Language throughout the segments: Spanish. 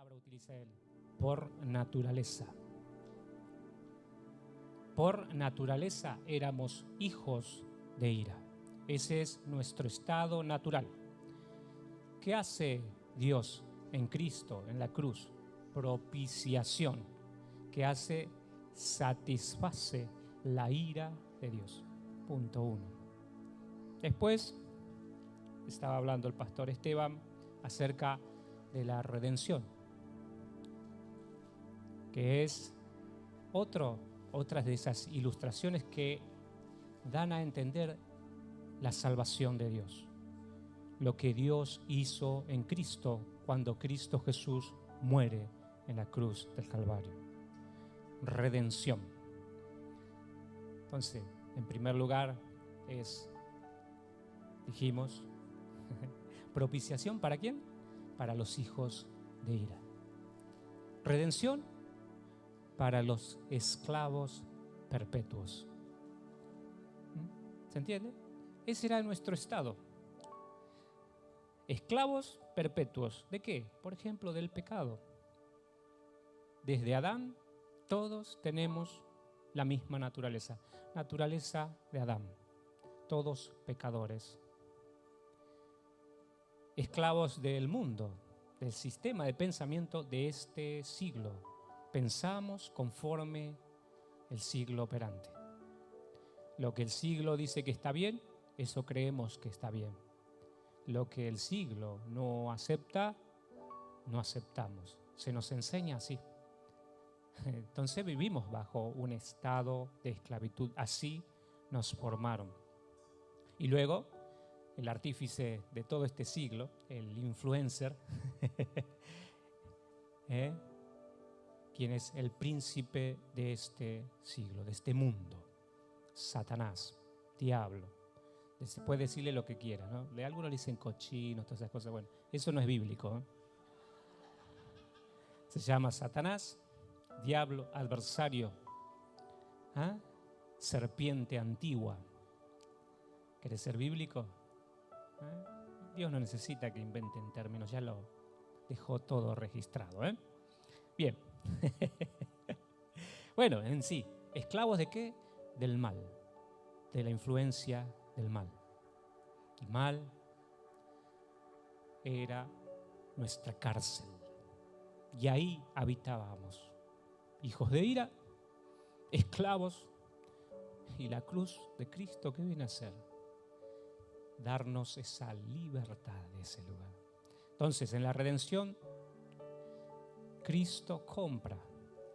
palabra utiliza él? Por naturaleza. Por naturaleza éramos hijos de ira. Ese es nuestro estado natural. ¿Qué hace Dios en Cristo, en la cruz? Propiciación. ¿Qué hace? Satisface la ira de Dios. Punto 1. Después estaba hablando el pastor Esteban acerca de la redención, que es otras de esas ilustraciones que dan a entender la salvación de Dios. Lo que Dios hizo en Cristo cuando Cristo Jesús muere en la cruz del Calvario. Redención. Entonces, en primer lugar dijimos, propiciación ¿para quién? Para los hijos de ira. Redención para los esclavos perpetuos. ¿Se entiende? Ese era nuestro estado. Esclavos perpetuos. ¿De qué? Por ejemplo, del pecado. Desde Adán, todos tenemos la misma naturaleza. Naturaleza de Adán. Todos pecadores. Esclavos del mundo, del sistema de pensamiento de este siglo. Pensamos conforme el siglo operante. Lo que el siglo dice que está bien, eso creemos que está bien. Lo que el siglo no acepta, no aceptamos. Se nos enseña así. Entonces vivimos bajo un estado de esclavitud. Así nos formaron. Y luego, el artífice de todo este siglo, el influencer, quien es el príncipe de este siglo, de este mundo, Satanás, diablo. Se puede decirle lo que quiera, ¿no? Algunos le dicen cochinos, todas esas cosas. Bueno, eso no es bíblico, ¿eh? Se llama Satanás, diablo, adversario, serpiente antigua. ¿Querés ser bíblico? Dios no necesita que inventen términos, ya lo dejó todo registrado, ¿eh? Bien. Bueno, en sí, ¿esclavos de qué? Del mal, de la influencia del mal. El mal era nuestra cárcel y ahí habitábamos, hijos de ira, esclavos, y la cruz de Cristo, ¿qué viene a hacer? Darnos esa libertad de ese lugar. Entonces, en la redención, Cristo compra,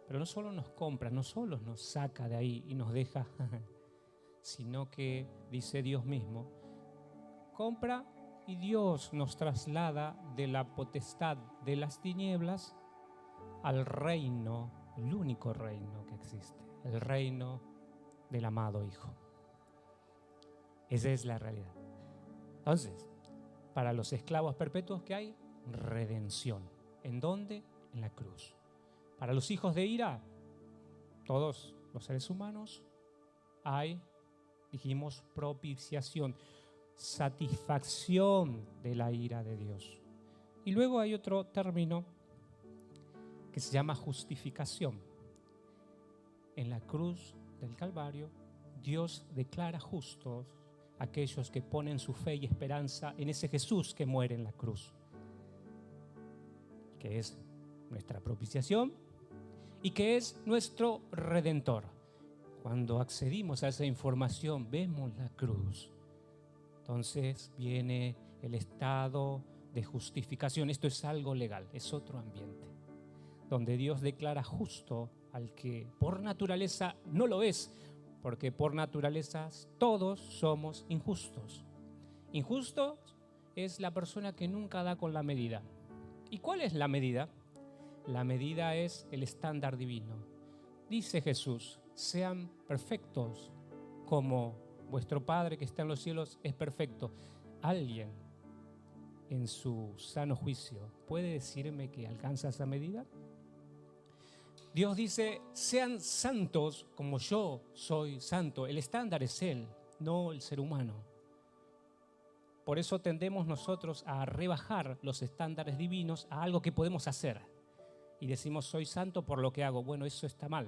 pero no solo nos compra, no solo nos saca de ahí y nos deja, sino que, dice Dios mismo, compra y Dios nos traslada de la potestad de las tinieblas al reino, el único reino que existe, el reino del amado Hijo. Esa es la realidad. Entonces, para los esclavos perpetuos, ¿qué hay? Redención. ¿En dónde? En la cruz. Para los hijos de ira, todos los seres humanos, hay, dijimos, propiciación, satisfacción de la ira de Dios. Y luego hay otro término que se llama justificación. En la cruz del Calvario, Dios declara justos a aquellos que ponen su fe y esperanza en ese Jesús que muere en la cruz, que es nuestra propiciación y que es nuestro Redentor. Cuando accedimos a esa información, vemos la cruz. Entonces viene el estado de justificación. Esto es algo legal, es otro ambiente, donde Dios declara justo al que por naturaleza no lo es, porque por naturaleza todos somos injustos. Injusto es la persona que nunca da con la medida. ¿Y cuál es la medida? La medida es el estándar divino. Dice Jesús, sean perfectos como vuestro Padre que está en los cielos es perfecto. ¿Alguien en su sano juicio puede decirme que alcanza esa medida? Dios dice, sean santos como yo soy santo. El estándar es Él, no el ser humano. Por eso tendemos nosotros a rebajar los estándares divinos a algo que podemos hacer. y decimos soy santo por lo que hago. Bueno, eso está mal.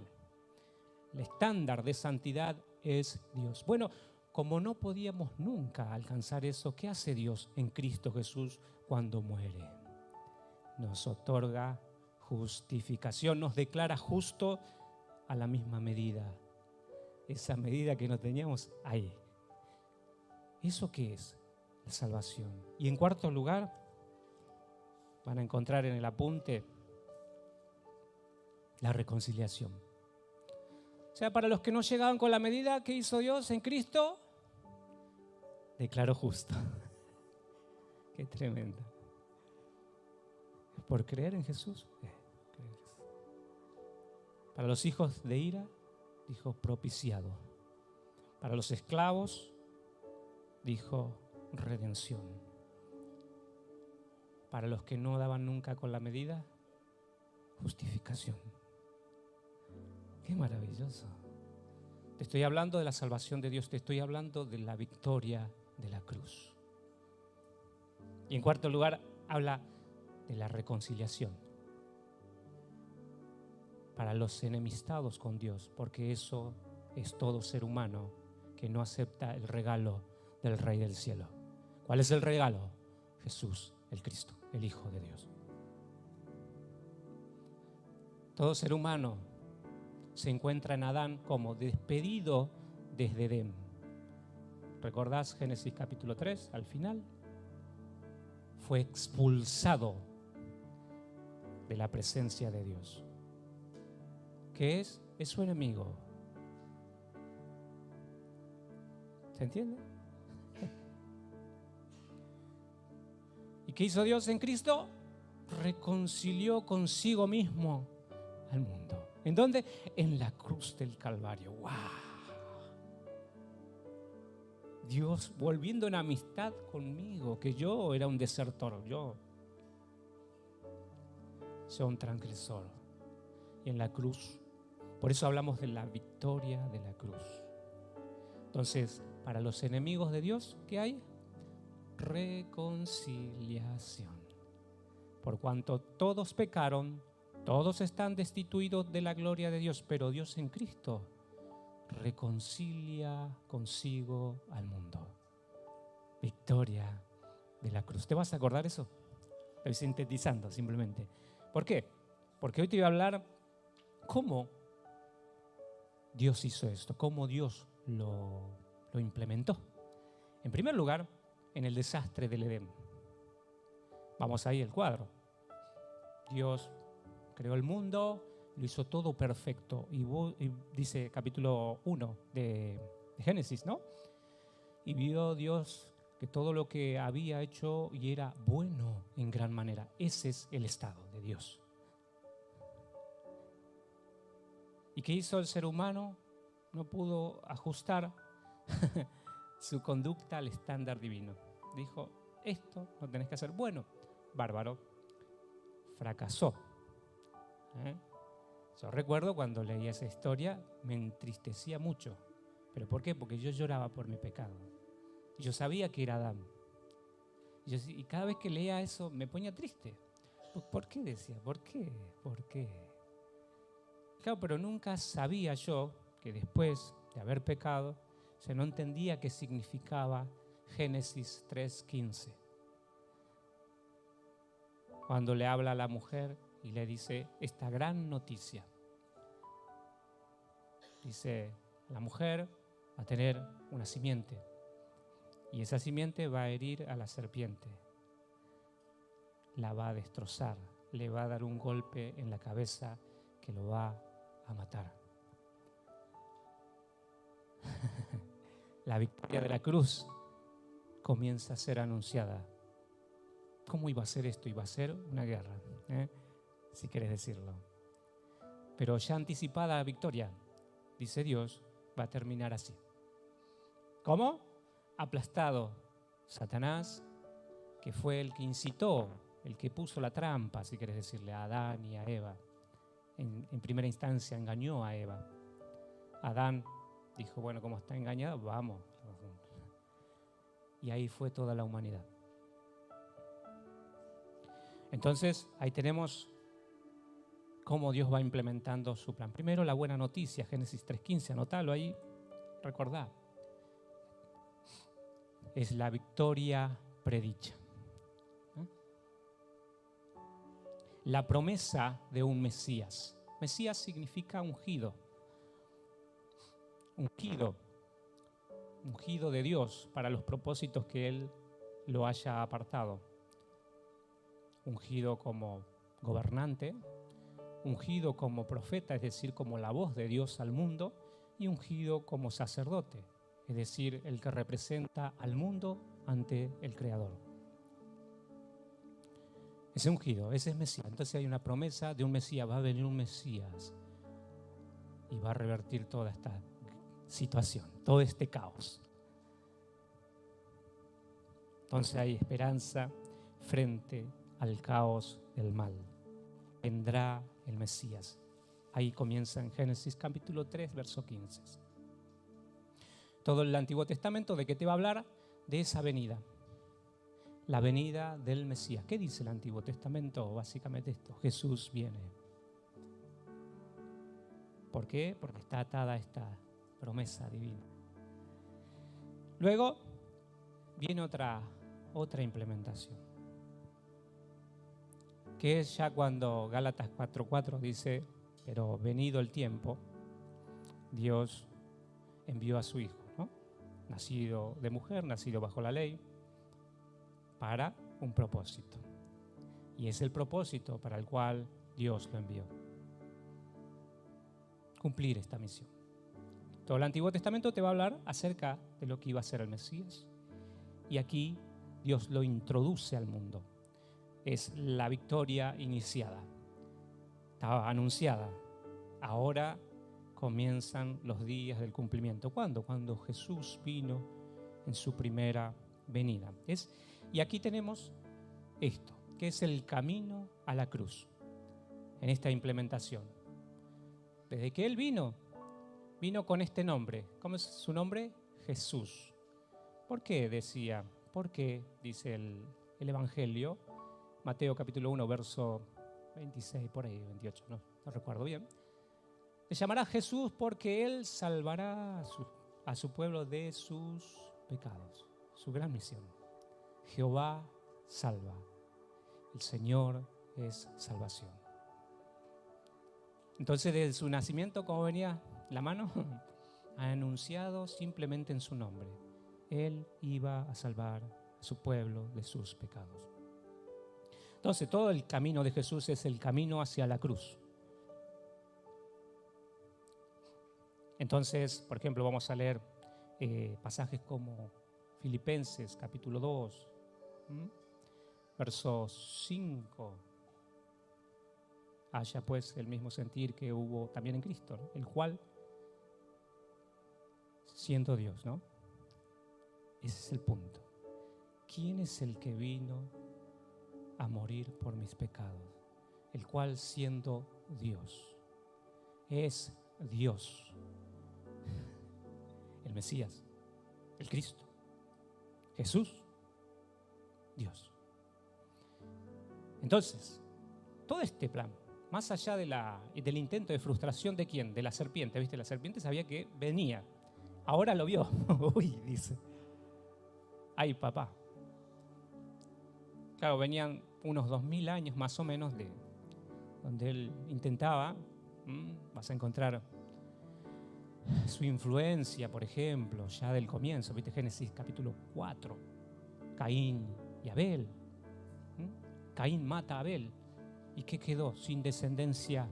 El estándar de santidad es Dios. Bueno, como no podíamos nunca alcanzar eso, ¿qué hace Dios en Cristo Jesús cuando muere? Nos otorga justificación, nos declara justo a la misma medida. Esa medida que no teníamos ahí. ¿Eso qué es? La salvación. Y en cuarto lugar, van a encontrar en el apunte la reconciliación. O sea, para los que no llegaban con la medida que hizo Dios en Cristo, declaró justo. Qué tremendo. Por creer en Jesús. Para los hijos de ira, dijo propiciado. Para los esclavos, dijo redención. Para los que no daban nunca con la medida, justificación. Qué maravilloso. Te estoy hablando de la salvación de Dios, te estoy hablando de la victoria de la cruz. Y en cuarto lugar, habla de la reconciliación. Para los enemistados con Dios, porque eso es todo ser humano que no acepta el regalo del Rey del Cielo. ¿Cuál es el regalo? Jesús, el Cristo, el Hijo de Dios. Todo ser humano se encuentra en Adán como despedido desde Edén. ¿Recordás Génesis capítulo 3 al final? Fue expulsado de la presencia de Dios. ¿Qué es? Es su enemigo. ¿Se entiende? ¿Y qué hizo Dios en Cristo? Reconcilió consigo mismo al mundo. ¿En dónde? En la cruz del Calvario. ¡Wow! Dios volviendo en amistad conmigo, que yo era un desertor, yo soy un transgresor. Y en la cruz, por eso hablamos de la victoria de la cruz. Entonces, para los enemigos de Dios, ¿qué hay? Reconciliación. Por cuanto todos pecaron, todos están destituidos de la gloria de Dios, pero Dios en Cristo reconcilia consigo al mundo. Victoria de la cruz. ¿Te vas a acordar eso? Estoy sintetizando simplemente. ¿Por qué? Porque hoy te voy a hablar cómo Dios hizo esto, cómo Dios lo implementó. En primer lugar, en el desastre del Edén. Vamos ahí el cuadro. Dios creó el mundo, lo hizo todo perfecto. Y dice capítulo 1 de Génesis, ¿no? Y vio Dios que todo lo que había hecho y era bueno en gran manera. Ese es el estado de Dios. ¿Y qué hizo el ser humano? No pudo ajustar su conducta al estándar divino. Dijo, esto lo tenés que hacer. Bueno, bárbaro. Fracasó. Yo recuerdo cuando leía esa historia, me entristecía mucho. ¿Pero por qué? Porque yo lloraba por mi pecado. Yo sabía que era Adán. Y cada vez que leía eso me ponía triste. ¿Por qué? Decía, ¿por qué? ¿Por qué? Claro, pero nunca sabía yo que después de haber pecado, se no entendía qué significaba Génesis 3:15. Cuando le habla a la mujer y le dice esta gran noticia. Dice, la mujer va a tener una simiente y esa simiente va a herir a la serpiente. La va a destrozar, le va a dar un golpe en la cabeza que lo va a matar. La victoria de la cruz comienza a ser anunciada. ¿Cómo iba a ser esto? Iba a ser una guerra, si querés decirlo. Pero ya anticipada la victoria, dice Dios, va a terminar así. ¿Cómo? Aplastado Satanás, que fue el que incitó, el que puso la trampa, si querés decirle, a Adán y a Eva. En primera instancia engañó a Eva. Adán dijo, bueno, como está engañado, vamos. Y ahí fue toda la humanidad. Entonces, ahí tenemos cómo Dios va implementando su plan. Primero, la buena noticia, Génesis 3:15, anotalo ahí, recordá. Es la victoria predicha. La promesa de un Mesías. Mesías significa ungido. Ungido de Dios para los propósitos que Él lo haya apartado. Ungido como gobernante, ungido como profeta, es decir, como la voz de Dios al mundo, y ungido como sacerdote, es decir, el que representa al mundo ante el Creador. Ese ungido, ese es Mesías. Entonces hay una promesa de un Mesías, va a venir un Mesías y va a revertir toda esta situación, todo este caos. Entonces hay esperanza frente al caos del mal. Vendrá el Mesías. Ahí comienza en Génesis capítulo 3, verso 15. Todo el Antiguo Testamento, ¿de qué te va a hablar? De esa venida. La venida del Mesías. ¿Qué dice el Antiguo Testamento? Básicamente esto: Jesús viene. ¿Por qué? Porque está atada a esta promesa divina. Luego viene otra implementación, que es ya cuando Gálatas 4:4 dice: pero venido el tiempo, Dios envió a su Hijo, ¿no? Nacido de mujer, nacido bajo la ley, para un propósito. Y es el propósito para el cual Dios lo envió. Cumplir esta misión. Todo el Antiguo Testamento te va a hablar acerca de lo que iba a ser el Mesías. Y aquí Dios lo introduce al mundo. Es la victoria iniciada. Estaba anunciada. Ahora comienzan los días del cumplimiento. ¿Cuándo? Cuando Jesús vino en su primera venida. Y aquí tenemos esto, que es el camino a la cruz, en esta implementación. Desde que Él vino con este nombre. ¿Cómo es su nombre? Jesús. ¿Por qué decía? Porque dice el Evangelio, Mateo capítulo 1, verso 26, por ahí, 28, no recuerdo bien. Le llamará Jesús porque Él salvará a su pueblo de sus pecados. Su gran misión. Jehová salva. El Señor es salvación. Entonces, desde su nacimiento, ¿cómo venía la mano? Ha anunciado simplemente en su nombre. Él iba a salvar a su pueblo de sus pecados. Entonces, todo el camino de Jesús es el camino hacia la cruz. Entonces, por ejemplo, vamos a leer pasajes como Filipenses capítulo 2, verso 5. Haya pues el mismo sentir que hubo también en Cristo, ¿no? El cual, siendo Dios, ¿no? Ese es el punto. ¿Quién es el que vino a morir por mis pecados? El cual, siendo Dios, es Dios. El Mesías, el Cristo, Jesús, Dios. Entonces, todo este plan, más allá del intento de frustración de quién, de la serpiente, ¿viste? La serpiente sabía que venía, ahora lo vio. Uy, dice, ay papá. Claro, venían unos 2000 años más o menos de donde él intentaba, vas a encontrar su influencia, por ejemplo, ya del comienzo, ¿viste? Génesis capítulo 4, Caín y Abel. Caín mata a Abel. ¿Y qué quedó? ¿Sin descendencia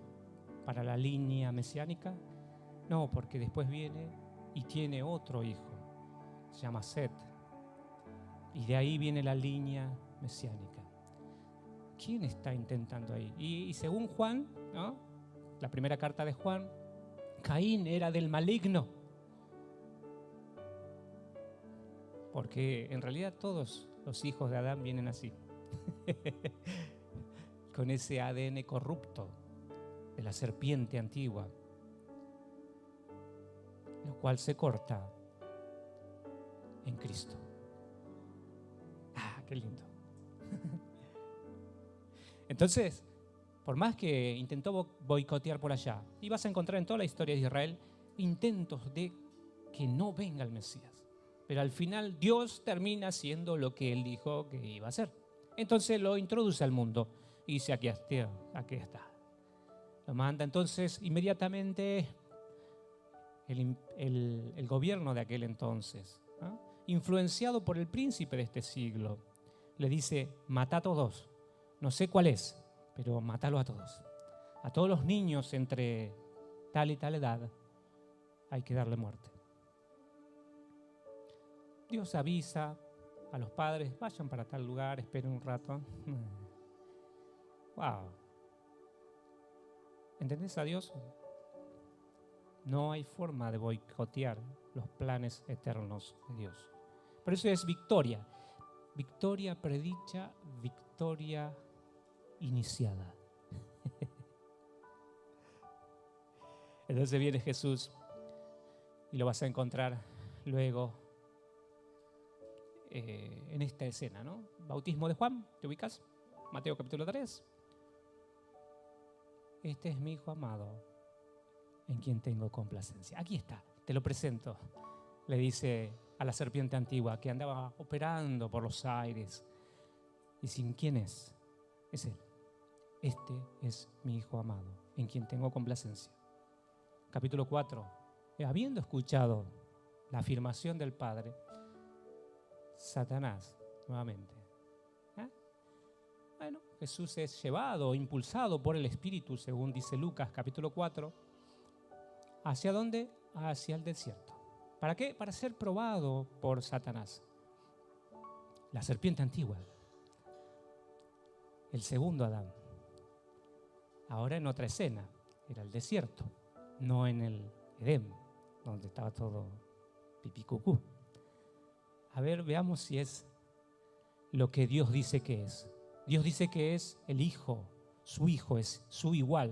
para la línea mesiánica? No, porque después viene y tiene otro hijo, se llama Set, y de ahí viene la línea mesiánica. ¿Quién está intentando ahí? Y según Juan, ¿no? La primera carta de Juan, Caín era del maligno, porque en realidad todos los hijos de Adán vienen así, con ese ADN corrupto de la serpiente antigua, lo cual se corta en Cristo. ¡Ah, qué lindo! Entonces, Por más que intentó boicotear por allá, y vas a encontrar en toda la historia de Israel intentos de que no venga el Mesías. Pero al final Dios termina haciendo lo que Él dijo que iba a hacer. Entonces lo introduce al mundo y dice, aquí está. Lo manda entonces inmediatamente el gobierno de aquel entonces, ¿no? Influenciado por el príncipe de este siglo, le dice, mata a todos, no sé cuál es, pero mátalo a todos los niños entre tal y tal edad, hay que darle muerte. Dios avisa a los padres, vayan para tal lugar, esperen un rato. Wow. ¿Entendés a Dios? No hay forma de boicotear los planes eternos de Dios. Por eso es victoria. Victoria predicha, victoria iniciada. Entonces viene Jesús y lo vas a encontrar luego en esta escena, ¿no? Bautismo de Juan, ¿te ubicas? Mateo capítulo 3. Este es mi hijo amado, en quien tengo complacencia. Aquí está, te lo presento. Le dice a la serpiente antigua que andaba operando por los aires. Y sin quién es él. Este es mi hijo amado, en quien tengo complacencia. Capítulo 4. Habiendo escuchado la afirmación del Padre, Satanás, nuevamente. Bueno, Jesús es llevado, impulsado por el Espíritu, según dice Lucas, capítulo 4. ¿Hacia dónde? Hacia el desierto. ¿Para qué? Para ser probado por Satanás. La serpiente antigua. El segundo Adán. Ahora en otra escena. Era el desierto, no en el Edén, donde estaba todo pipí cucú. A ver, veamos si es lo que Dios dice que es. Dios dice que es el Hijo, su Hijo es su igual.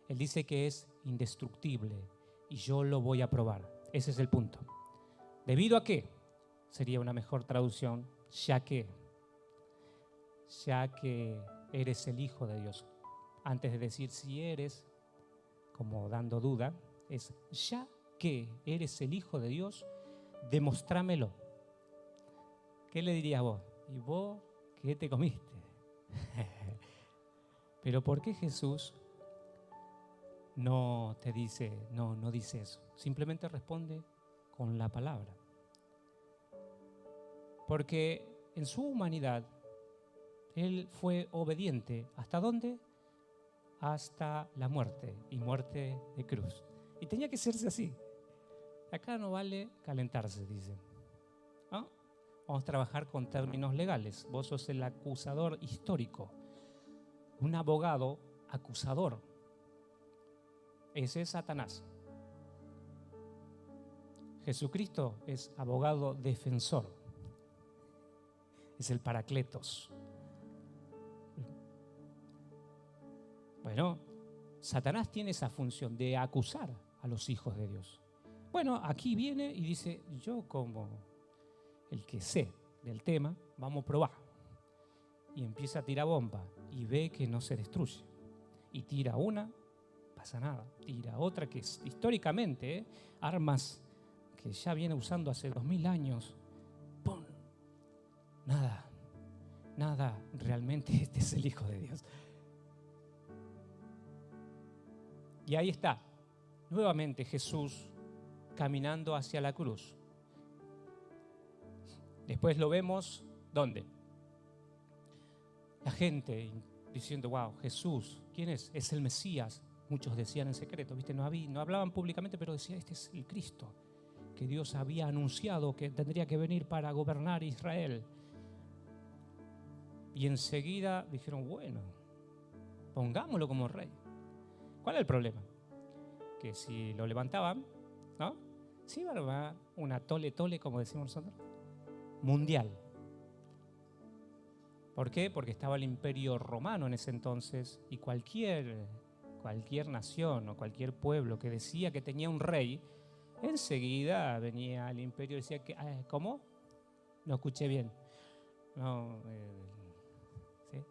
Él dice que es indestructible y yo lo voy a probar. Ese es el punto. ¿Debido a qué? Sería una mejor traducción, ya que eres el Hijo de Dios. Antes de decir si eres, como dando duda, es ya que eres el Hijo de Dios, demostrámelo. ¿Qué le dirías vos? ¿Y vos qué te comiste? Pero ¿por qué Jesús no te dice, no dice eso? Simplemente responde con la palabra. Porque en su humanidad, Él fue obediente. ¿Hasta dónde? Hasta la muerte, y muerte de cruz. Y tenía que serse así. Acá no vale calentarse, dice. ¿No? Vamos a trabajar con términos legales. Vos sos el acusador histórico. Un abogado acusador. Ese es Satanás. Jesucristo es abogado defensor. Es el Paracletos. Bueno, Satanás tiene esa función de acusar a los hijos de Dios. Bueno, aquí viene y dice, yo como el que sé del tema, vamos a probar. Y empieza a tirar bomba y ve que no se destruye. Y tira una, pasa nada. Tira otra que es, históricamente, armas que ya viene usando hace 2000 años. ¡Pum! Nada, realmente este es el Hijo de Dios. Y ahí está, nuevamente Jesús caminando hacia la cruz. Después lo vemos, ¿dónde? La gente diciendo, wow, Jesús, ¿quién es? Es el Mesías. Muchos decían en secreto, ¿viste? No hablaban públicamente, pero decían, este es el Cristo, que Dios había anunciado que tendría que venir para gobernar Israel. Y enseguida dijeron, bueno, pongámoslo como rey. ¿Cuál es el problema? Que si lo levantaban, ¿no? Sí iba a armar una tole, como decimos nosotros, mundial. ¿Por qué? Porque estaba el Imperio Romano en ese entonces y cualquier nación o cualquier pueblo que decía que tenía un rey, enseguida venía el imperio y decía que, ¿cómo? No escuché bien. No, ¿sí?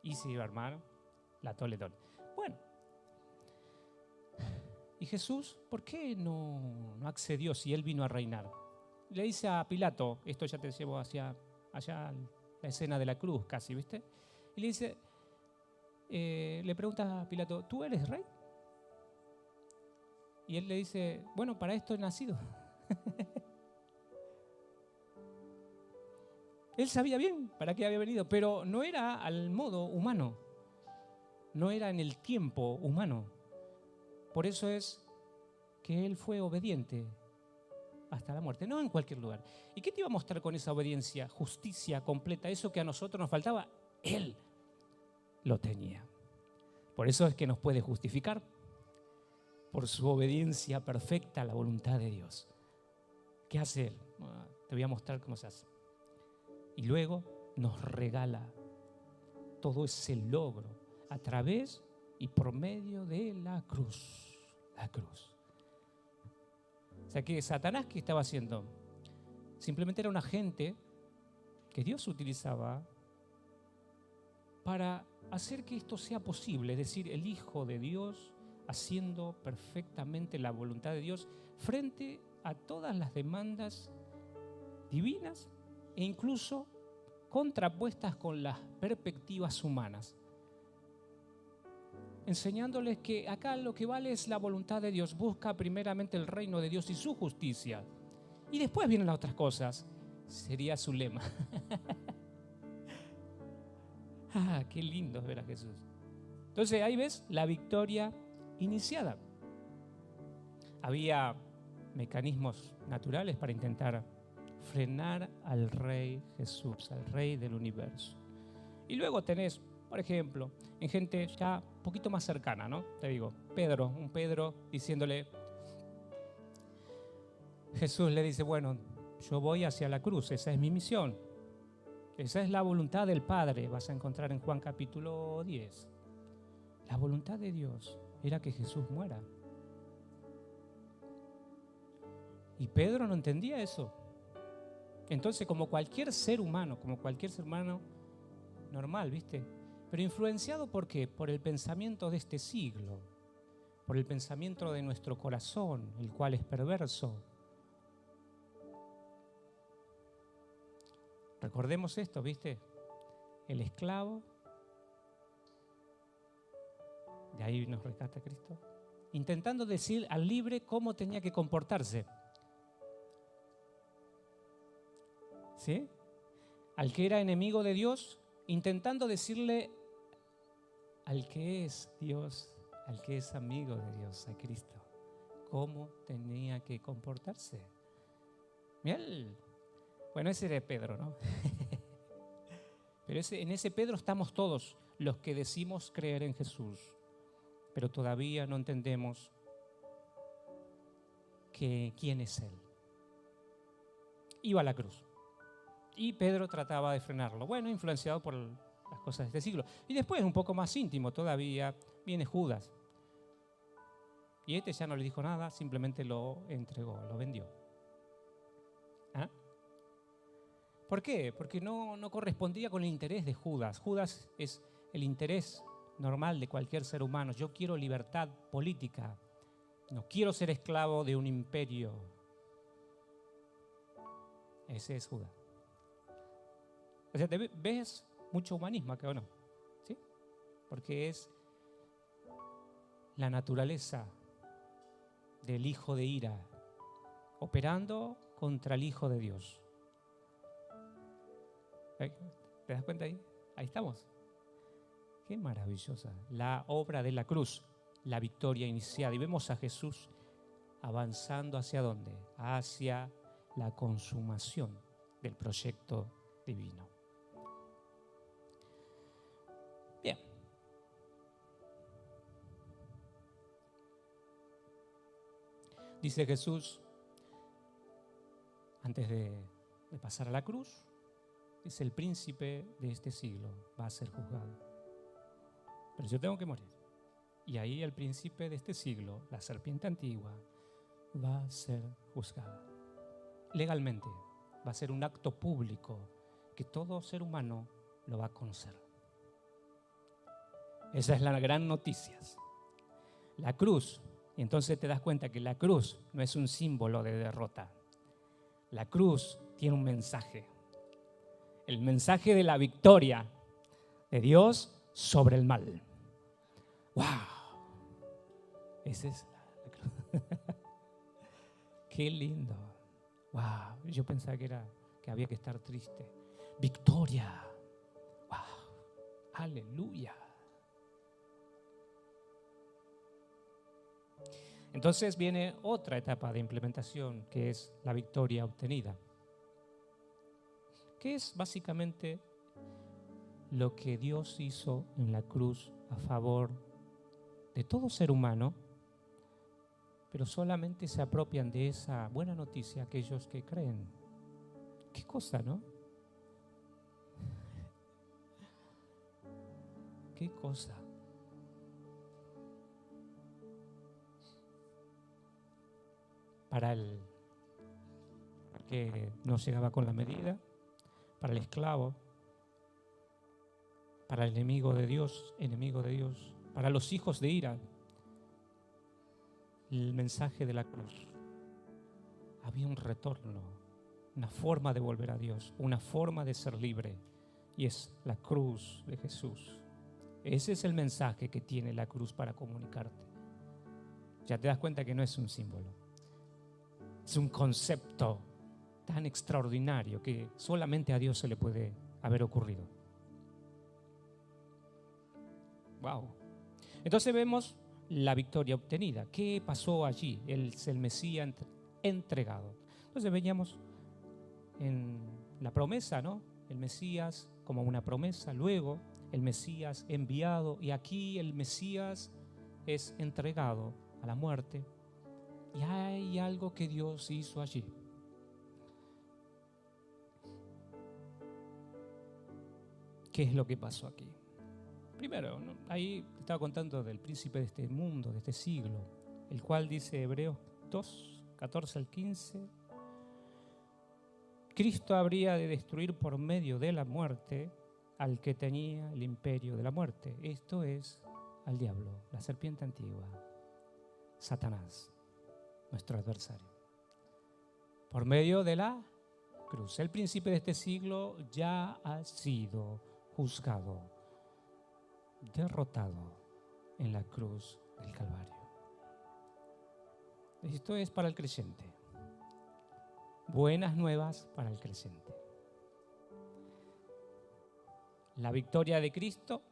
Y se iba a armar la Toledón. Bueno, y Jesús, ¿por qué no accedió si él vino a reinar? Le dice a Pilato, esto ya te llevo hacia allá, la escena de la cruz casi, ¿viste? Y le dice, le pregunta a Pilato, ¿tú eres rey? Y él le dice, bueno, para esto he nacido. Él sabía bien para qué había venido, pero no era al modo humano, no era en el tiempo humano. Por eso es que él fue obediente hasta la muerte, no en cualquier lugar. ¿Y qué te iba a mostrar con esa obediencia? Justicia completa, eso que a nosotros nos faltaba, él lo tenía. Por eso es que nos puede justificar, por su obediencia perfecta a la voluntad de Dios. ¿Qué hace él? Te voy a mostrar cómo se hace. Y luego nos regala todo ese logro a través y por medio de la cruz. La cruz. O sea que Satanás, ¿qué estaba haciendo? Simplemente era un agente que Dios utilizaba para hacer que esto sea posible, es decir, el Hijo de Dios haciendo perfectamente la voluntad de Dios frente a todas las demandas divinas e incluso contrapuestas con las perspectivas humanas, enseñándoles que acá lo que vale es la voluntad de Dios. Busca primeramente el reino de Dios y su justicia, y después vienen las otras cosas. Sería su lema. Qué lindo es ver a Jesús. Entonces ahí ves la victoria iniciada. Había mecanismos naturales para intentar frenar al Rey Jesús, al Rey del universo. Y luego tenés, por ejemplo, en gente ya un poquito más cercana, ¿no? Te digo, un Pedro diciéndole, Jesús le dice, bueno, yo voy hacia la cruz, esa es mi misión. Esa es la voluntad del Padre, vas a encontrar en Juan capítulo 10. La voluntad de Dios era que Jesús muera. Y Pedro no entendía eso. Entonces, como cualquier ser humano normal, ¿viste? Pero influenciado ¿por qué? Por el pensamiento de este siglo, por el pensamiento de nuestro corazón, el cual es perverso. Recordemos esto, ¿viste? El esclavo, de ahí nos rescata Cristo, intentando decir al libre cómo tenía que comportarse. ¿Sí? Al que era enemigo de Dios, intentando decirle al que es Dios, al que es amigo de Dios, a Cristo, cómo tenía que comportarse. Mirá bueno, ese era Pedro, ¿no? Pero en ese Pedro estamos todos los que decimos creer en Jesús, pero todavía no entendemos quién es Él. Iba a la cruz y Pedro trataba de frenarlo, bueno, influenciado por las cosas de este siglo. Y después, un poco más íntimo todavía, viene Judas. Y este ya no le dijo nada, simplemente lo entregó, lo vendió. ¿Ah? ¿Por qué? Porque no correspondía con el interés de Judas. Judas es el interés normal de cualquier ser humano. Yo quiero libertad política. No quiero ser esclavo de un imperio. Ese es Judas. O sea, ves mucho humanismo acá, ¿o no? ¿Sí? Porque es la naturaleza del hijo de ira operando contra el Hijo de Dios. ¿Te das cuenta ahí? Ahí estamos. Qué maravillosa la obra de la cruz, la victoria iniciada. Y vemos a Jesús avanzando ¿hacia dónde? Hacia la consumación del proyecto divino. Bien. Dice Jesús, antes de pasar a la cruz, dice: el príncipe de este siglo va a ser juzgado. Pero yo tengo que morir. Y ahí el príncipe de este siglo, la serpiente antigua, va a ser juzgada. Legalmente, va a ser un acto público que todo ser humano lo va a conocer. Esa es la gran noticia. La cruz. Y entonces te das cuenta que la cruz no es un símbolo de derrota. La cruz tiene un mensaje. El mensaje de la victoria de Dios sobre el mal. ¡Wow! Esa es la cruz. ¡Qué lindo! ¡Wow! Yo pensaba que había que estar triste. ¡Victoria! ¡Wow! ¡Aleluya! Entonces viene otra etapa de implementación, que es la victoria obtenida, que es básicamente lo que Dios hizo en la cruz a favor de todo ser humano, pero solamente se apropian de esa buena noticia aquellos que creen. ¿Qué cosa, no? ¿Qué cosa? Para el que no llegaba con la medida, para el esclavo, para el enemigo de Dios, para los hijos de ira, el mensaje de la cruz. Había un retorno, una forma de volver a Dios, una forma de ser libre, y es la cruz de Jesús. Ese es el mensaje que tiene la cruz para comunicarte. Ya te das cuenta que no es un símbolo, es un concepto tan extraordinario que solamente a Dios se le puede haber ocurrido. Wow. Entonces vemos la victoria obtenida. ¿Qué pasó allí? Él es el Mesías entregado. Entonces veíamos en la promesa, ¿no? El Mesías como una promesa, luego el Mesías enviado, y aquí el Mesías es entregado a la muerte. Y hay algo que Dios hizo allí. ¿Qué es lo que pasó aquí? Primero, ¿no? Ahí estaba contando del príncipe de este mundo, de este siglo, el cual dice Hebreos 2, 14 al 15, Cristo habría de destruir por medio de la muerte al que tenía el imperio de la muerte. Esto es al diablo, la serpiente antigua, Satanás, nuestro adversario. Por medio de la cruz. El príncipe de este siglo ya ha sido juzgado, derrotado en la cruz del Calvario. Esto es para el creyente. Buenas nuevas para el creyente. La victoria de Cristo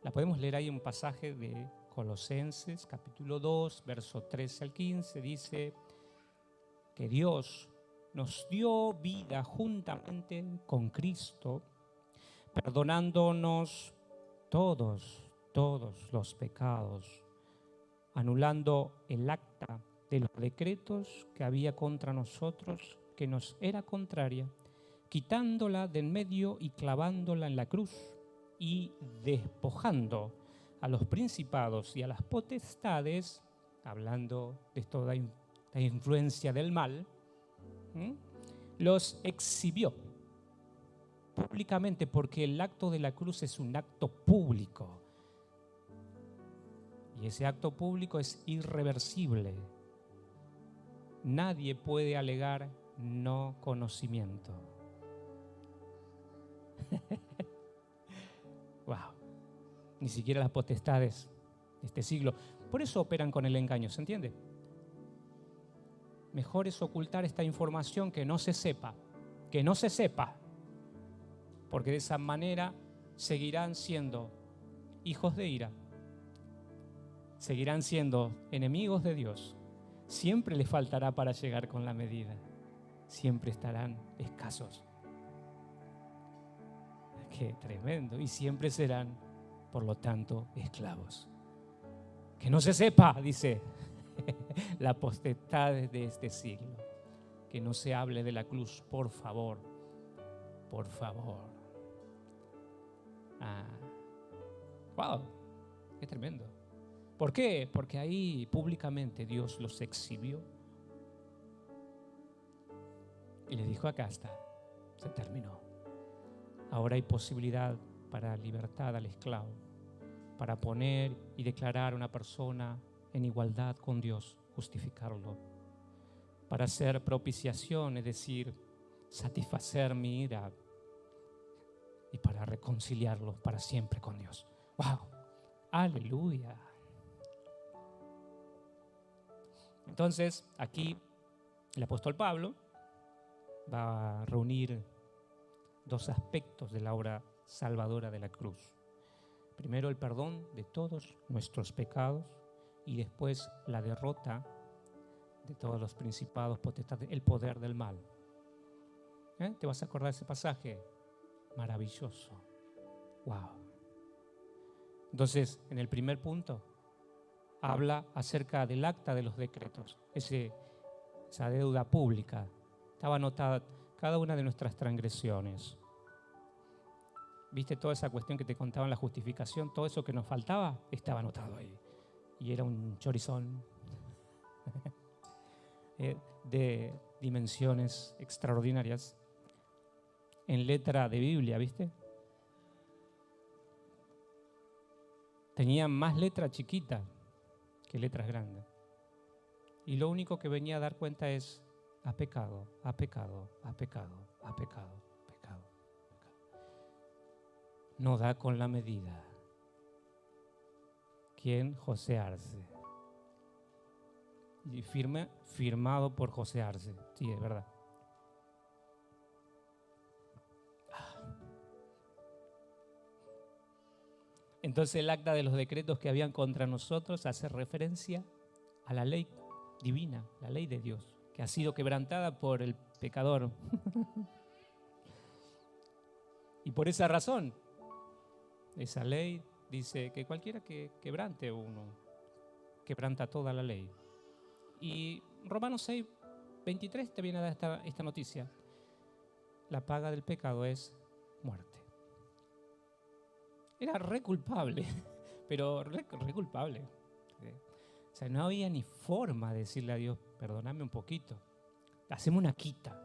la podemos leer ahí en un pasaje de Colosenses, capítulo 2, verso 13 al 15. Dice que Dios nos dio vida juntamente con Cristo, perdonándonos todos los pecados, anulando el acta de los decretos que había contra nosotros, que nos era contraria, quitándola de en medio y clavándola en la cruz, y despojando a los principados y a las potestades, hablando de toda la influencia del mal, los exhibió públicamente, porque el acto de la cruz es un acto público. Y ese acto público es irreversible. Nadie puede alegar no conocimiento. Wow. Ni siquiera las potestades de este siglo. Por eso operan con el engaño, ¿se entiende? Mejor es ocultar esta información, que no se sepa, porque de esa manera seguirán siendo hijos de ira, seguirán siendo enemigos de Dios. Siempre les faltará para llegar con la medida, siempre estarán escasos. Qué tremendo. Y siempre serán, por lo tanto, esclavos. Que no se sepa, dice la potestad de este siglo. Que no se hable de la cruz, por favor. Por favor. Wow, qué tremendo. ¿Por qué? Porque ahí públicamente Dios los exhibió y les dijo: acá está, se terminó. Ahora hay posibilidad para libertad al esclavo para poner y declarar a una persona en igualdad con Dios, justificarlo, para hacer propiciación, es decir, satisfacer mi ira, y para reconciliarlo para siempre con Dios. ¡Wow! ¡Aleluya! Entonces, aquí el apóstol Pablo va a reunir dos aspectos de la obra salvadora de la cruz. Primero, el perdón de todos nuestros pecados y después la derrota de todos los principados, potestades, el poder del mal. ¿Te vas a acordar de ese pasaje? Maravilloso. ¡Wow! Entonces, en el primer punto, habla acerca del acta de los decretos, esa deuda pública. Estaba anotada cada una de nuestras transgresiones. ¿Viste toda esa cuestión que te contaba en la justificación? Todo eso que nos faltaba estaba anotado ahí. Y era un chorizón de dimensiones extraordinarias. En letra de Biblia, ¿viste? Tenía más letra chiquita que letras grandes. Y lo único que venía a dar cuenta es: ha pecado, ha pecado, ha pecado, ha pecado, pecado, pecado. No da con la medida. ¿Quién? José Arce. Y firmado por José Arce. Sí, es verdad. Entonces el acta de los decretos que habían contra nosotros hace referencia a la ley divina, la ley de Dios, que ha sido quebrantada por el pecador. Y por esa razón, esa ley dice que cualquiera que quebrante uno, quebranta toda la ley. Y Romanos 6, 23 te viene a dar esta noticia. La paga del pecado es muerte. Era re culpable, pero re culpable. O sea, no había ni forma de decirle a Dios: perdóname un poquito, haceme una quita.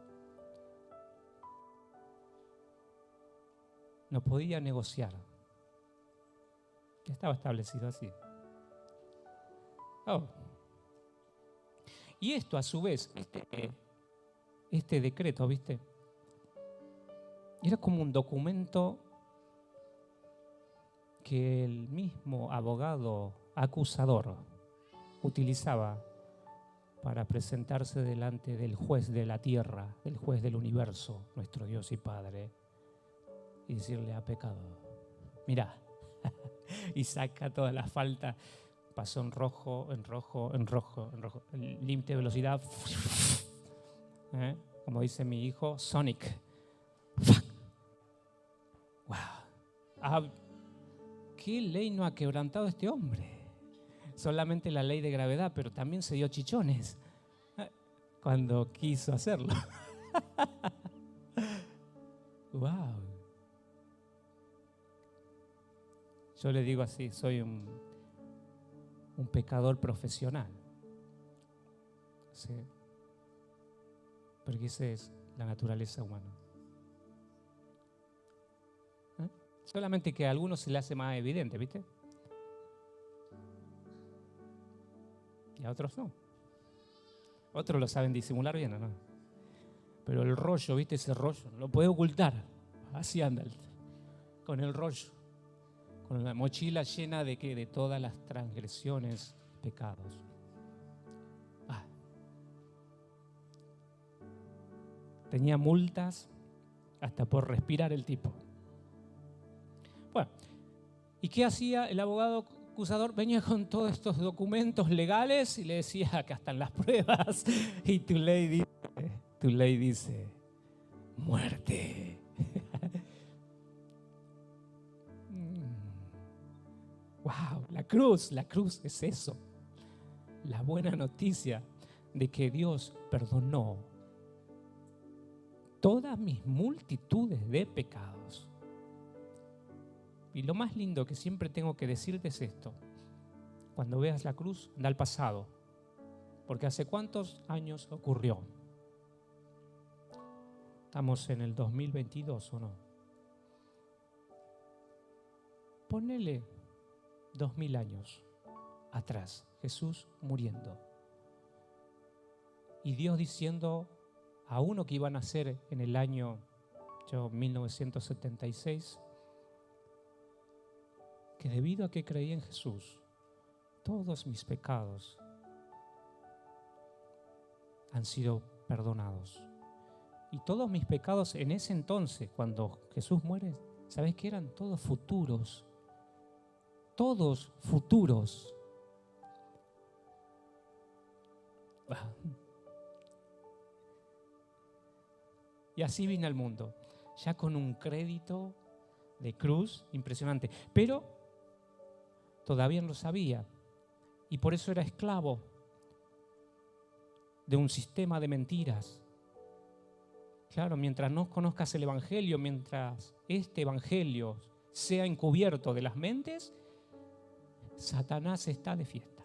No podía negociar. Ya estaba establecido así. Oh. Y esto, a su vez, este decreto, ¿viste? Era como un documento que el mismo abogado acusador utilizaba para presentarse delante del juez de la tierra, del juez del universo, nuestro Dios y Padre, y decirle: ha pecado. Mirá, y saca toda la falta. Pasó en rojo, en rojo, en rojo, en rojo. El límite de velocidad, como dice mi hijo, Sonic. ¡Wow! ¿Qué ley no ha quebrantado este hombre? Solamente la ley de gravedad, pero también se dio chichones cuando quiso hacerlo. ¡Wow! Yo le digo así: soy un pecador profesional. ¿Sí? Porque esa es la naturaleza humana. Solamente que a algunos se le hace más evidente, ¿viste? Y a otros no. Otros lo saben disimular bien, ¿o no? Pero el rollo, ¿viste? Ese rollo, no lo puede ocultar. Así anda, con el rollo. Con la mochila llena de ¿qué? De todas las transgresiones, pecados. Tenía multas hasta por respirar el tipo. Bueno, ¿y qué hacía el abogado acusador? Venía con todos estos documentos legales y le decía: acá están las pruebas. Y tu ley dice muerte. Wow, la cruz es eso. La buena noticia de que Dios perdonó todas mis multitudes de pecados. Y lo más lindo que siempre tengo que decirte es esto: cuando veas la cruz, anda al pasado, porque ¿hace cuántos años ocurrió? Estamos en el 2022, ¿o no? Ponele 2000 años atrás, Jesús muriendo. Y Dios diciendo a uno que iba a nacer en el año 1976, que debido a que creí en Jesús, todos mis pecados han sido perdonados. Y todos mis pecados en ese entonces, cuando Jesús muere, ¿sabes qué eran? Todos futuros. Todos futuros. Y así vine al mundo, ya con un crédito de cruz impresionante. Pero todavía no lo sabía. Y por eso era esclavo de un sistema de mentiras. Claro, mientras no conozcas el Evangelio, mientras este Evangelio sea encubierto de las mentes, Satanás está de fiesta.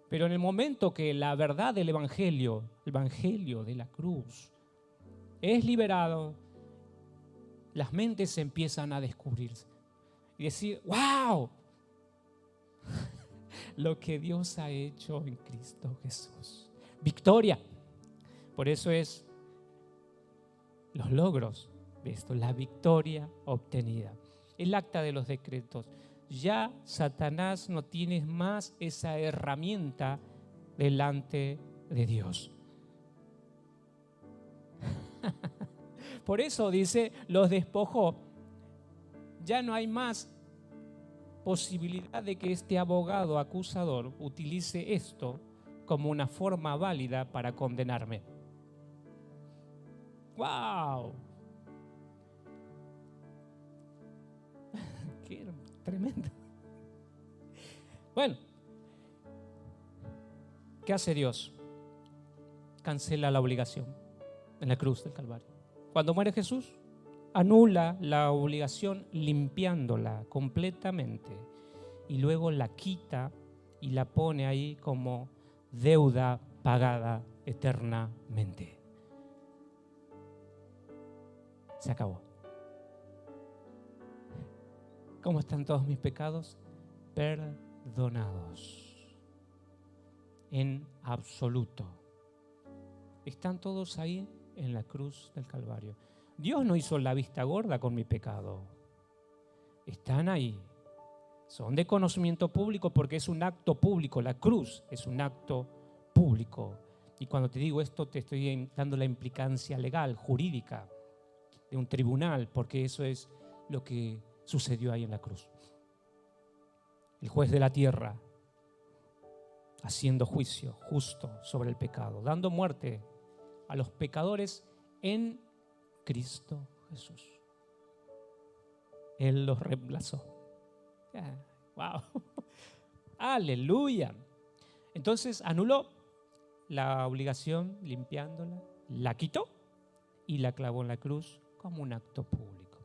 Pero en el momento que la verdad del Evangelio, el Evangelio de la cruz, es liberado, las mentes empiezan a descubrirse y decir, ¡wow! Lo que Dios ha hecho en Cristo Jesús. Victoria. Por eso es los logros de esto, la victoria obtenida. El acta de los decretos. Ya Satanás no tiene más esa herramienta delante de Dios. Por eso dice, los despojó. Ya no hay más posibilidad de que este abogado acusador utilice esto como una forma válida para condenarme. ¡Wow! ¡Qué tremendo! Bueno, ¿qué hace Dios? Cancela la obligación en la cruz del Calvario. Cuando muere Jesús, anula la obligación limpiándola completamente y luego la quita y la pone ahí como deuda pagada eternamente. Se acabó. ¿Cómo están todos mis pecados? Perdonados. En absoluto. Están todos ahí en la cruz del Calvario. Dios no hizo la vista gorda con mi pecado. Están ahí. Son de conocimiento público porque es un acto público. La cruz es un acto público. Y cuando te digo esto, te estoy dando la implicancia legal, jurídica, de un tribunal, porque eso es lo que sucedió ahí en la cruz. El juez de la tierra haciendo juicio justo sobre el pecado, dando muerte a los pecadores en Cristo Jesús. Él los reemplazó. ¡Wow! ¡Aleluya! Entonces anuló la obligación limpiándola, la quitó y la clavó en la cruz como un acto público.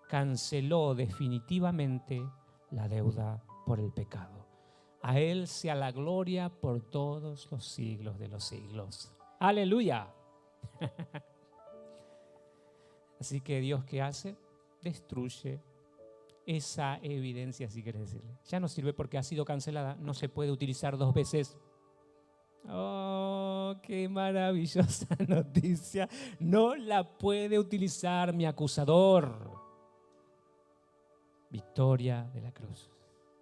Canceló definitivamente la deuda por el pecado. A Él sea la gloria por todos los siglos de los siglos. ¡Aleluya! Así que Dios, ¿qué hace? Destruye esa evidencia, si quieres decirle. Ya no sirve porque ha sido cancelada, no se puede utilizar dos veces. ¡Oh, qué maravillosa noticia! No la puede utilizar mi acusador. Victoria de la cruz.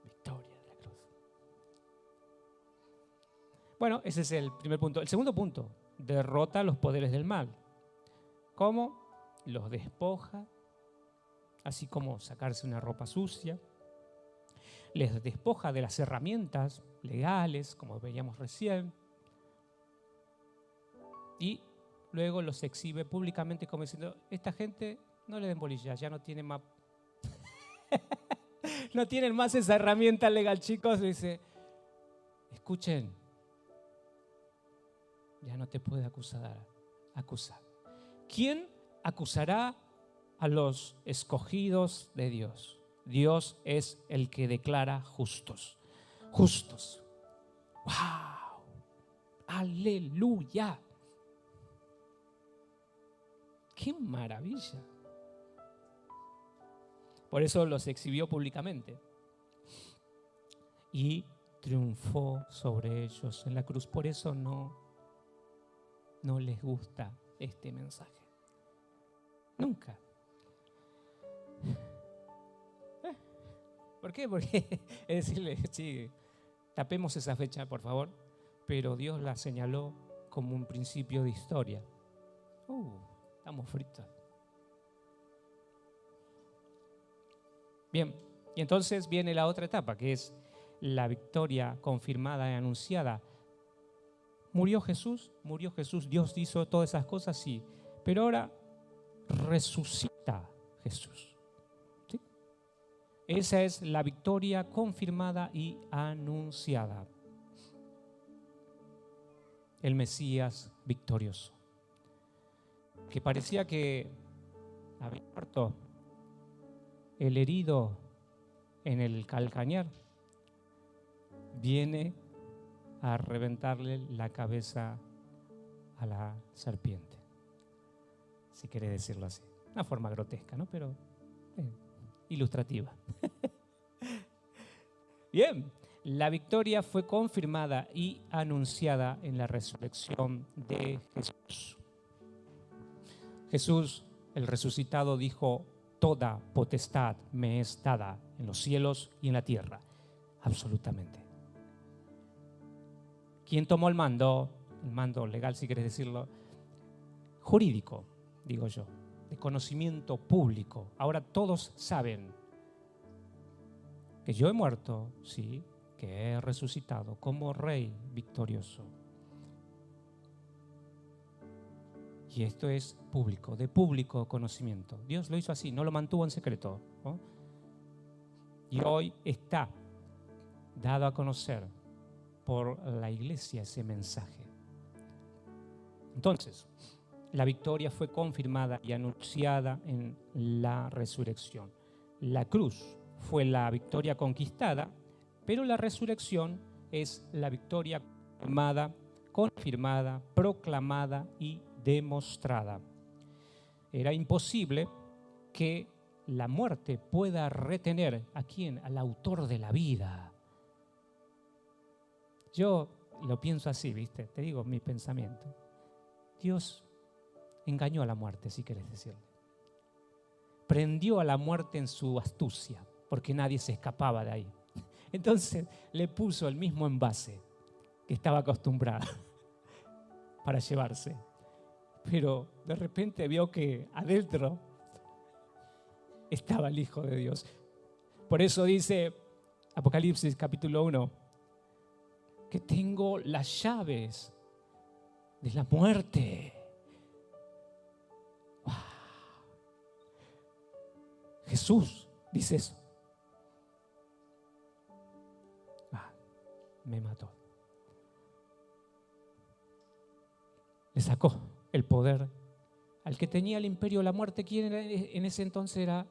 Victoria de la cruz. Bueno, ese es el primer punto. El segundo punto, derrota los poderes del mal. ¿Cómo? Los despoja, así como sacarse una ropa sucia. Les despoja de las herramientas legales, como veíamos recién. Y luego los exhibe públicamente como diciendo, esta gente no le den bolilla, ya no tiene más no tienen más esa herramienta legal, chicos. Dice, escuchen, ya no te puede acusar. ¿Quién acusará a los escogidos de Dios? Dios es el que declara justos. Justos. ¡Wow! ¡Aleluya! ¡Qué maravilla! Por eso los exhibió públicamente. y triunfó sobre ellos en la cruz. Por eso no les gusta este mensaje. Nunca. ¿Por qué? Porque es decirle, sí, tapemos esa fecha, por favor, pero Dios la señaló como un principio de historia. Estamos fritos. Bien, y entonces viene la otra etapa, que es la victoria confirmada y anunciada. ¿Murió Jesús? Dios hizo todas esas cosas, sí, pero ahora resucita Jesús. ¿Sí? Esa es la victoria confirmada y anunciada. El Mesías victorioso, que parecía que había muerto, el herido en el calcañar, viene a reventarle la cabeza a la serpiente, si quiere decirlo así. Una forma grotesca, ¿no? Pero ilustrativa. Bien, la victoria fue confirmada y anunciada en la resurrección de Jesús. Jesús, el resucitado, dijo: toda potestad me es dada en los cielos y en la tierra. Absolutamente. ¿Quién tomó el mando legal, si quieres decirlo, jurídico, digo yo, de conocimiento público? Ahora todos saben que yo he muerto, sí, que he resucitado como rey victorioso. Y esto es público, de público conocimiento. Dios lo hizo así, no lo mantuvo en secreto, ¿no? Y hoy está dado a conocer por la iglesia ese mensaje. Entonces, la victoria fue confirmada y anunciada en la resurrección. La cruz fue la victoria conquistada, pero la resurrección es la victoria confirmada, proclamada y demostrada. Era imposible que la muerte pueda retener ¿a quién? Al autor de la vida. Yo lo pienso así, ¿viste? Te digo mi pensamiento. Dios engañó a la muerte, si querés decirle. Prendió a la muerte en su astucia, porque nadie se escapaba de ahí. Entonces le puso el mismo envase que estaba acostumbrada para llevarse. Pero de repente vio que adentro estaba el Hijo de Dios. Por eso dice Apocalipsis capítulo 1, que tengo las llaves de la muerte. ¡Wow! Jesús dice eso. Me mató. Le sacó el poder al que tenía el imperio de la muerte. ¿Quién era? En ese entonces era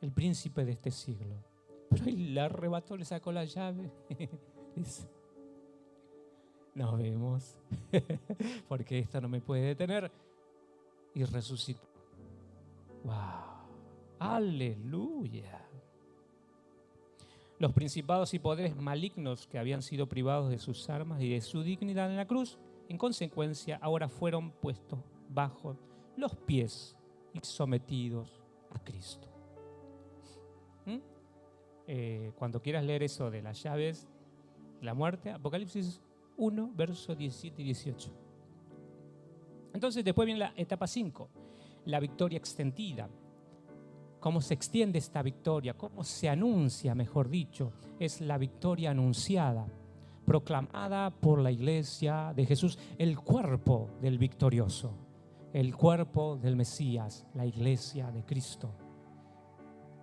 el príncipe de este siglo. Pero él le arrebató, le sacó la llave. Dice: nos vemos, porque esto no me puede detener. Y resucitó. ¡Wow! ¡Aleluya! Los principados y poderes malignos que habían sido privados de sus armas y de su dignidad en la cruz, en consecuencia, ahora fueron puestos bajo los pies y sometidos a Cristo. Cuando quieras leer eso de las llaves, la muerte, Apocalipsis 1, versos 17 y 18. Entonces después viene la etapa 5, la victoria extendida. ¿Cómo se extiende esta victoria? ¿Cómo se anuncia, mejor dicho? Es la victoria anunciada, proclamada por la iglesia de Jesús, el cuerpo del victorioso, el cuerpo del Mesías, la iglesia de Cristo.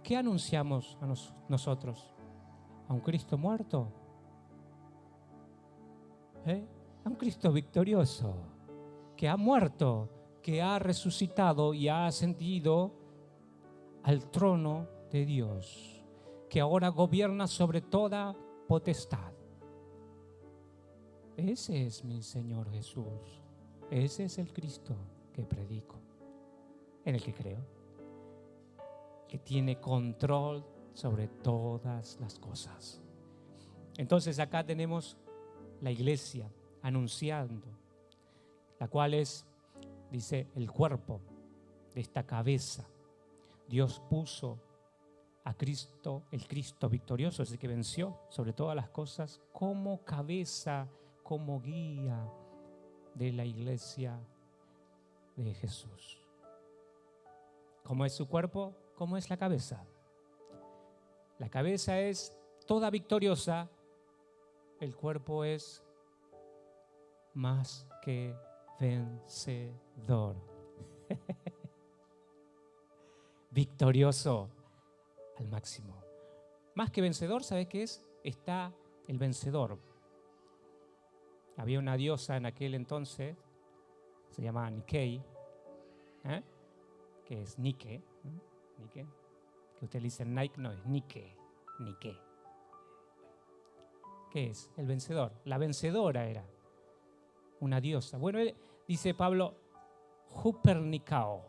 ¿Qué anunciamos a nosotros? ¿A un Cristo muerto? A un Cristo victorioso, que ha muerto, que ha resucitado y ha ascendido al trono de Dios, que ahora gobierna sobre toda potestad. Ese es mi Señor Jesús. Ese es el Cristo que predico, en el que creo, que tiene control sobre todas las cosas. Entonces acá tenemos la iglesia anunciando, la cual es, dice, el cuerpo de esta cabeza. Dios puso a Cristo, el Cristo victorioso, ese que venció sobre todas las cosas, como cabeza, como guía de la iglesia de Jesús. ¿Cómo es su cuerpo? ¿Cómo es la cabeza? La cabeza es toda victoriosa, el cuerpo es más que vencedor. Victorioso al máximo. Más que vencedor, ¿sabes qué es? Está el vencedor. Había una diosa en aquel entonces, se llamaba Nike, que es Nike, Nike, que usted le dice Nike, no, es Nike, Nike. ¿Qué es? El vencedor. La vencedora era una diosa. Bueno, dice Pablo, Hupernicao.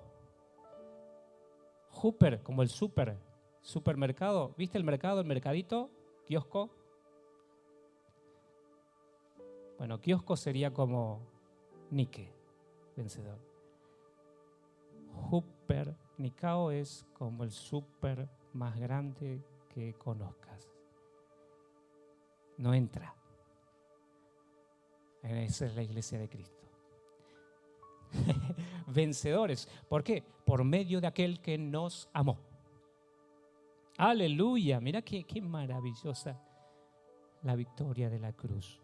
Huper, como el supermercado. ¿Viste el mercado, el mercadito? Kiosco. Bueno, kiosco sería como Nike, vencedor. Hupernicao es como el super más grande que conozcas. No entra. Esa es la iglesia de Cristo. Vencedores. ¿Por qué? Por medio de aquel que nos amó. Aleluya. Mira qué maravillosa la victoria de la cruz.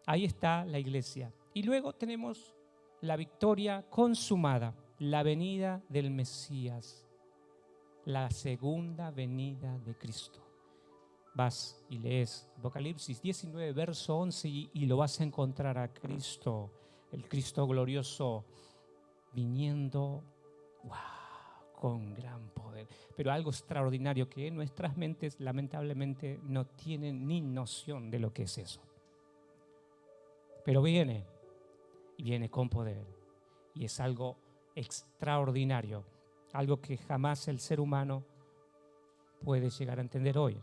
Ahí está la iglesia. Y luego tenemos la victoria consumada, la venida del Mesías, la segunda venida de Cristo. Vas y lees Apocalipsis 19, verso 11 y lo vas a encontrar a Cristo, el Cristo glorioso, viniendo, con gran poder. Pero algo extraordinario que nuestras mentes lamentablemente no tienen ni noción de lo que es eso. Pero viene, y viene con poder. Y es algo extraordinario, algo que jamás el ser humano puede llegar a entender hoy.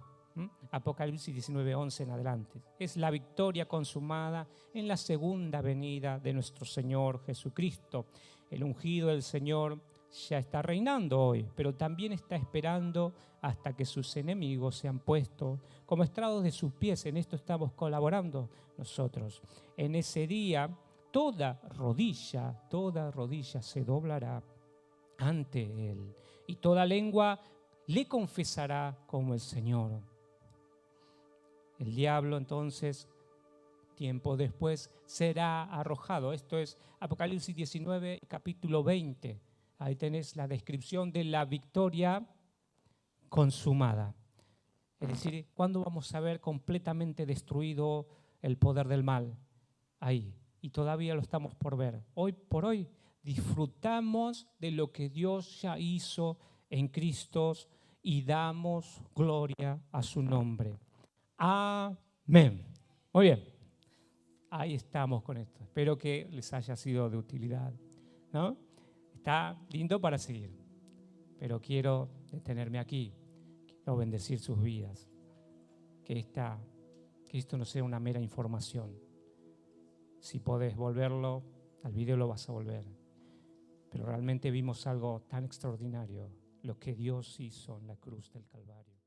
Apocalipsis 19, 11 en adelante. Es la victoria consumada en la segunda venida de nuestro Señor Jesucristo. El ungido del Señor ya está reinando hoy, pero también está esperando hasta que sus enemigos sean puestos como estrados de sus pies. En esto estamos colaborando nosotros. En ese día, toda rodilla se doblará ante Él y toda lengua le confesará como el Señor. El diablo entonces, tiempo después, será arrojado. Esto es Apocalipsis 19, capítulo 20. Ahí tenés la descripción de la victoria consumada. Es decir, ¿cuándo vamos a ver completamente destruido el poder del mal? Ahí. Y todavía lo estamos por ver. Hoy por hoy disfrutamos de lo que Dios ya hizo en Cristo y damos gloria a su nombre. Amén. Muy bien. Ahí estamos con esto. Espero que les haya sido de utilidad, ¿no? Está lindo para seguir, pero quiero detenerme aquí. Quiero bendecir sus vidas. Que esto no sea una mera información. Si podés volverlo, al video lo vas a volver. Pero realmente vimos algo tan extraordinario, lo que Dios hizo en la cruz del Calvario.